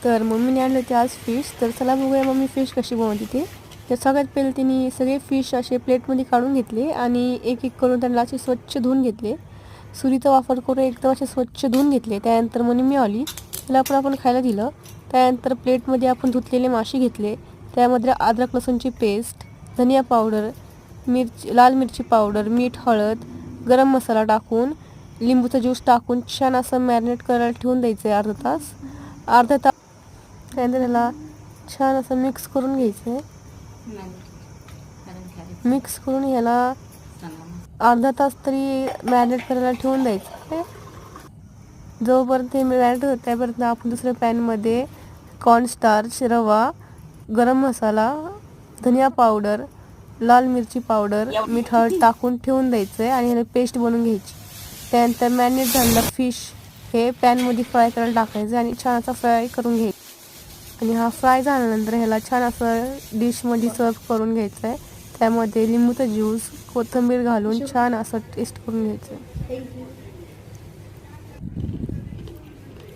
तर मम्मीने आणले होते आज फिश. तर चला बघूया मम्मी फिश कशी बनवते ते. तर सगळ्यात पहिले तिने सगळे फिश असे प्लेटमध्ये काढून घेतले आणि एक एक करून त्यांना असे स्वच्छ धुवून घेतले. सुरीचा वापर करून एकदम असे स्वच्छ धुवून घेतले. त्यानंतर मग मी आली त्याला आपण खायला दिलं. त्यानंतर प्लेटमध्ये आपण धुतलेले मासे घेतले. त्यामध्ये अद्रक लसूणची पेस्ट, धनिया पावडर, लाल मिरची पावडर, मीठ, हळद, गरम मसाला टाकून लिंबूचा ज्यूस टाकून छान असं मॅरिनेट करायला ठेवून द्यायचं आहे अर्धा तास. त्यानंतर त्याला छान असं मिक्स करून घ्यायचं आहे. मिक्स करून ह्याला अर्धा तास तरी मॅरिनेट करायला ठेवून द्यायचं आहे. जोपर्यंत ते मॅरिनेट होतं त्यापर्यंत आपण दुसऱ्या पॅनमध्ये कॉर्नस्टार्च, रवा, गरम मसाला, धनिया पावडर, लाल मिरची पावडर, मीठ, हळद टाकून ठेवून द्यायचं आहे आणि ह्याला पेस्ट बनवून घ्यायची. त्यानंतर मॅरिनेट झालेलं फिश हे पॅनमध्ये फ्राय करायला टाकायचं आणि छान असं फ्राय करून घ्यायचं. आणि हा फ्राय झाल्यानंतर ह्याला छान असं डिशमध्ये सर्व करून घ्यायचं आहे. त्यामध्ये लिंबूचा ज्यूस, कोथिंबीर घालून छान असं टेस्ट करून घ्यायचं आहे.